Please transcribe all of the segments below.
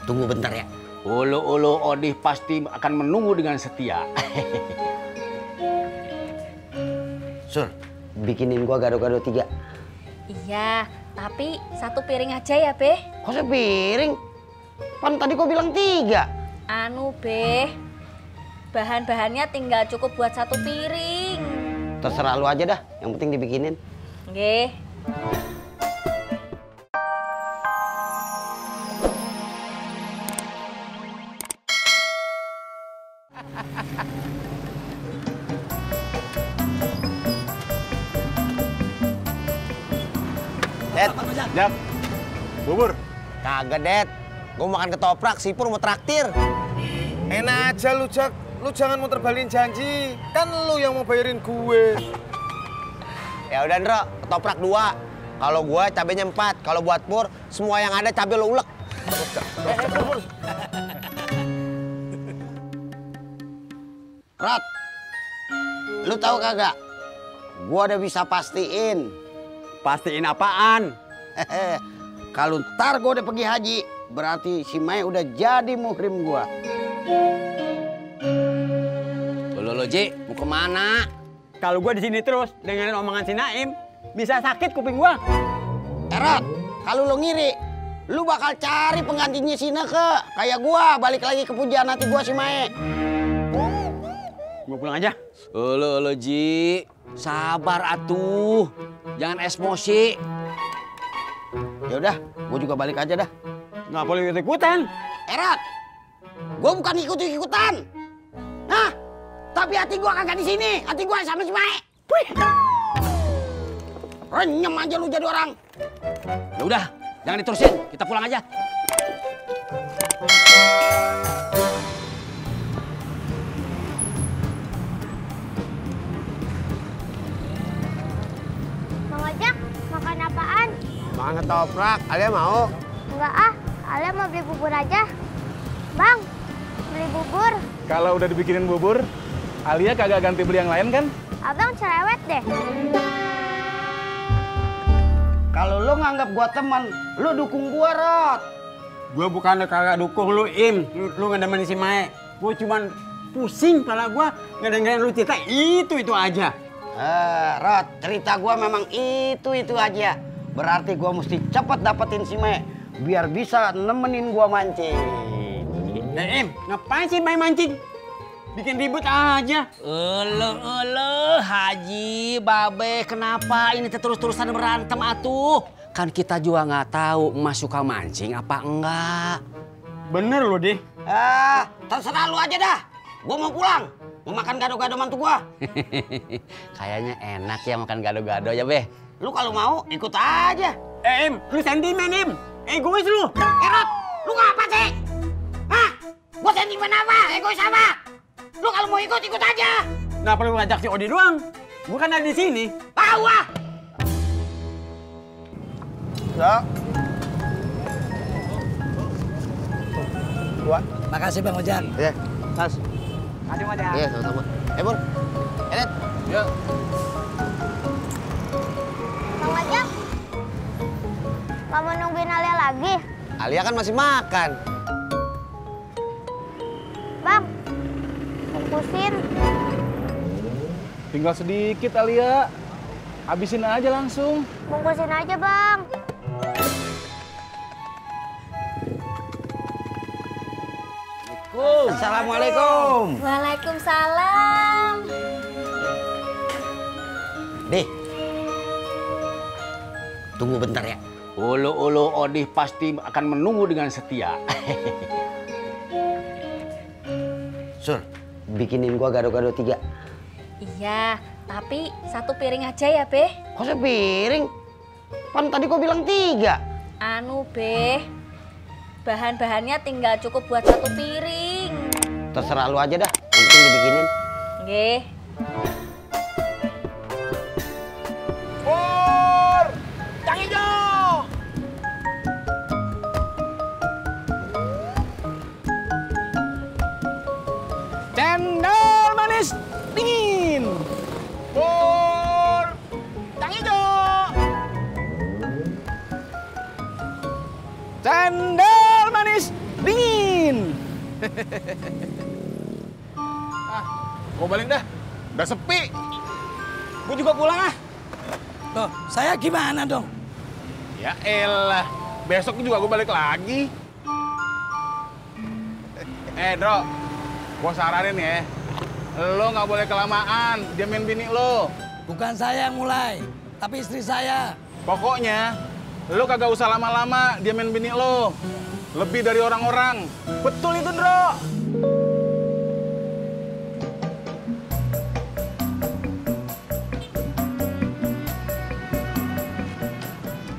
Tunggu bentar ya. Ulu-ulu Odih pasti akan menunggu dengan setia. Sur, bikinin gua gado-gado 3. Iya, tapi 1 piring aja ya, Be. Kok sepiring? Pan tadi gua bilang 3. Anu, Be. Bahan-bahannya tinggal cukup buat 1 piring. Terserah lu aja dah, yang penting dibikinin. Nggih. Det, Jak, bubur. kagak Det. Gua makan ketoprak, si Pur mau traktir. Enak aja lu, Jak. Lu jangan muter balikin janji. Kan lu yang mau bayarin gue. Ya udah Ndro, ketoprak 2. Kalau gua cabenya 4. Kalau buat Pur, semua yang ada cabe lu ulek. Rot, lu tahu kagak? Gua udah bisa pastiin. Pastiin apaan? Kalau ntar gua udah pergi haji, berarti si Mai udah jadi muhrim gua. Lo Ji, mau kemana? Kalau gua di sini terus dengerin omongan si Naim, bisa sakit kuping gua. Rot, kalau lu ngiri, lu bakal cari penggantinya si Neke. Kayak gua, balik lagi ke pujaan hati gua si Mai. Gua pulang aja. Lo Ji, sabar atuh. Jangan emosi. Ya udah, gua juga balik aja dah. Nggak boleh ikut-ikutan. Rot, gua bukan ikut-ikutan. Nah, tapi hati gua kagak di sini. Hati gua sama si Mai. Renyem aja lu jadi orang. Ya udah, jangan diterusin. Kita pulang aja. Bang Ojak, makan apaan? Makan ketoprak, Alia mau? Enggak ah, Alia mau beli bubur aja. Bang, beli bubur. Kalau udah dibikinin bubur, Alia kagak ganti beli yang lain kan? Abang cerewet deh. Kalau lu nganggap gua teman, lu dukung gua, Rot. Gua bukan kagak dukung lu, Im. Lu ngedemenin si Mae. Gua cuman pusing kepala gua ngedengerin lu cerita itu aja. Rot, cerita gua memang itu aja. Berarti gua mesti cepet dapetin si Mai biar bisa nemenin gua mancing. Im, ngapain sih main mancing? Bikin ribut aja. Haji, Babe, kenapa ini terus-terusan berantem atuh? Kan kita juga nggak tahu Emas suka mancing apa enggak. Bener lu, Dih. Terserah lu aja dah. Gua mau pulang, mau makan gado-gado mantu gua. Kayaknya enak ya makan gado-gado ya, Be. Lu kalau mau ikut aja. Im, lu sentimen, Im. Egois lu. Rot, lu ngapa sih? Hah? Gua sentimen apa? Egois apa? Lu kalau mau ikut aja. Kenapa lu ngajak si Odi doang? Gua kan ada di sini. Tahu ah. Ya. Dua. Makasih Bang Ojak. Iya, Mas. Aduh, Ojak. Iya, sama-sama. Pur. Elet. Ya. Bang Ojak, nggak mau nungguin Alia lagi? Alia kan masih makan. Bang, bungkusin. Tinggal sedikit Alia. Habisin aja langsung. Bungkusin aja Bang. Assalamualaikum. Waalaikumsalam. Dih. Tunggu bentar ya. Ulu-ulu Odih pasti akan menunggu dengan setia. Sur, bikinin gua gado-gado 3. Iya, tapi 1 piring aja ya, Be. Kok sepiring? Pan tadi gua bilang 3. Anu, Be. Bahan-bahannya tinggal cukup buat 1 piring. Terserah lu aja dah, yang penting dibikinin. Nggih. Pur! Yang hijau! Cendol manis dingin! Pur! Yang hijau! Cendol manis dingin! Gue balik dah. Udah sepi. Gue juga pulang ah. Loh, saya gimana dong? Ya elah. Besok juga gue balik lagi. Dro. Gue saranin ya. Lo nggak boleh kelamaan. Diamin bini lo. Bukan saya yang mulai, tapi istri saya. Pokoknya, lo kagak usah lama-lama diamin bini lo. Lebih dari orang-orang. Betul itu, Dro.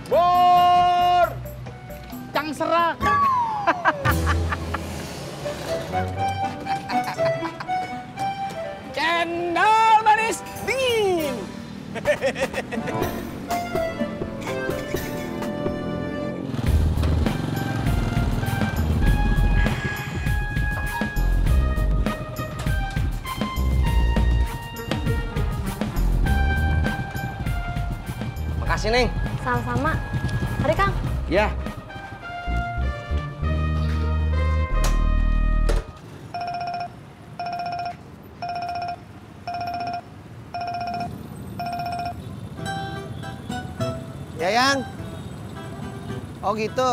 Bor! Cang serak. Cendol manis dingin. Makasih, Neng. Sama-sama. Mari, Kang. Ya. Ya, Yang. Oh gitu.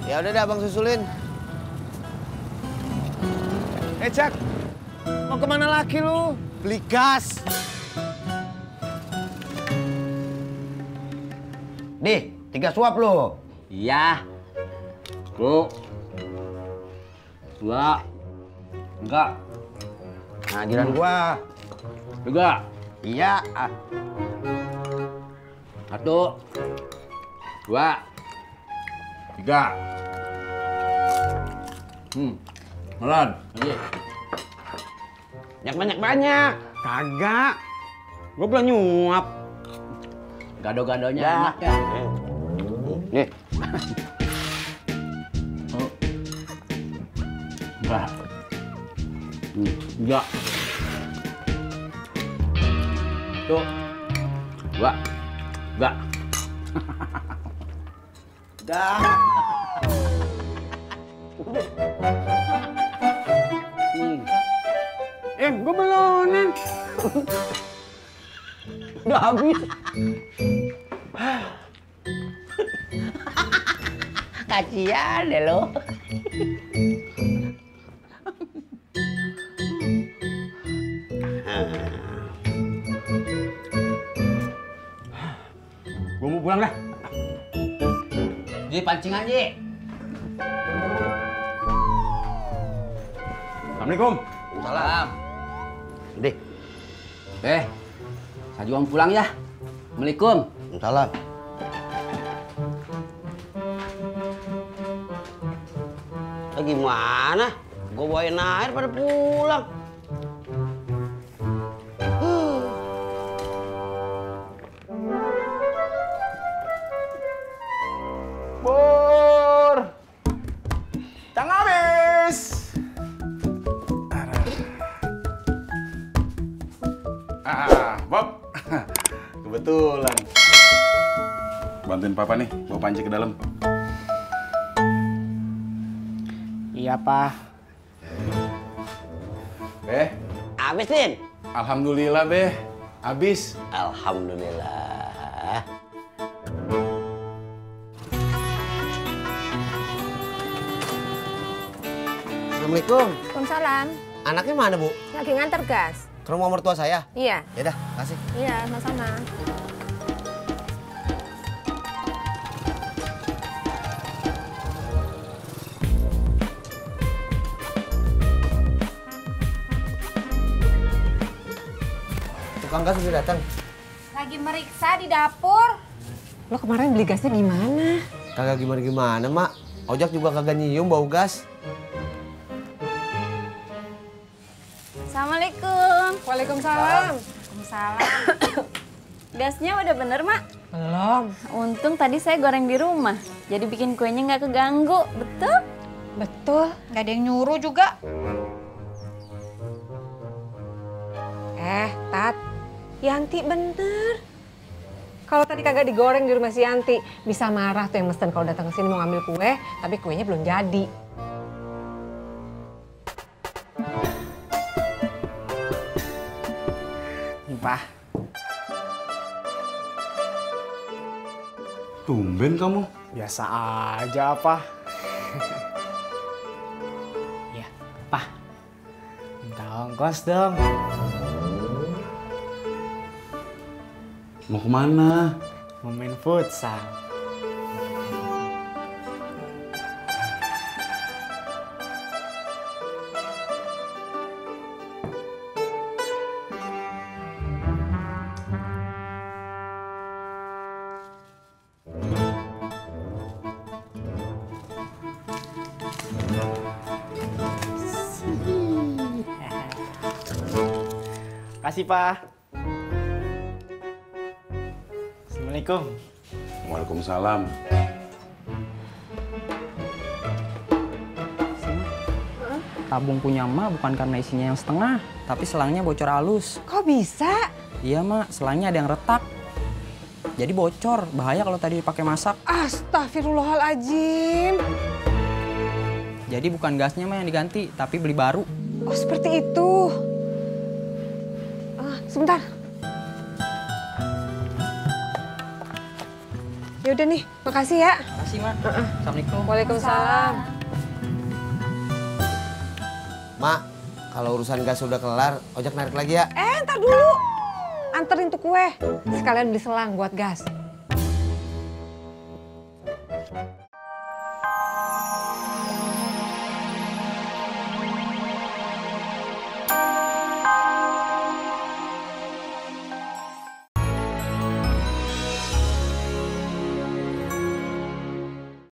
Ya udah dah Bang susulin. Jack. Mau kemana lagi lu? Beli gas. Di, 3 suap lu. Iya. 1, 2, enggak. Nah, giliran gua. 3, Iya. 1, 2, 3. Melan, lagi. Yang banyak-banyak. Kagak. Gue belum nyuap. Gado-gadonya Ya. enak ya. Nih, Enggak. Enggak. 1, 2, enggak. dah. Gue belum, Neng. Udah habis. Kasian deh lo. Gue mau pulang dah. Ji, pancing aja. Assalamualaikum. Salam. Di, Saya juga mau pulang ya. Assalamualaikum. salam. Gimana? Gue bawain air pada pulang. Bor! Cang habis! Bob. Kebetulan. Bantuin papa nih, bawa panci ke dalam. Iya, Pak. Beh, Habis, Din? alhamdulillah, Beh. Habis. Alhamdulillah. Assalamualaikum. Waalaikumsalam. Anaknya mana, Bu? Lagi nganter gas. Ke rumah mertua saya. Iya. Ya dah, kasih. Iya, sama-sama. Tukang gas udah datang. Lagi meriksa di dapur. Lo kemarin beli gasnya gimana? Kagak gimana-gimana, Mak. Ojak juga kagak nyium bau gas. Assalamualaikum. Waalaikumsalam. Waalaikumsalam. Gasnya udah bener, Mak? Belum. Untung tadi saya goreng di rumah. Jadi bikin kuenya nggak keganggu. Betul? Betul. Gak ada yang nyuruh juga. Tat. Yanti bener. Kalau tadi kagak digoreng di rumah si Yanti, bisa marah tuh yang mesen kalau datang ke sini mau ngambil kue, tapi kuenya belum jadi. Pak. Tumben kamu. Biasa aja, Pak. Ya, Pak. Minta ongkos dong. Mau kemana? Mau main futsal. Kasih, Pak. Assalamualaikum. Waalaikumsalam. Tabung punya emak bukan karena isinya yang setengah, tapi selangnya bocor halus. Kok bisa? Iya, Mak, selangnya ada yang retak. Jadi bocor, bahaya kalau tadi dipakai masak. Astagfirullahaladzim. Jadi bukan gasnya mah yang diganti, tapi beli baru. Oh, seperti itu. Sebentar. Yaudah nih, makasih ya. Makasih, Mak. Assalamualaikum. Waalaikumsalam. Mak, kalau urusan gas udah kelar, ojek narik lagi ya. Ntar dulu. Anterin tuh kue. Sekalian beli selang buat gas.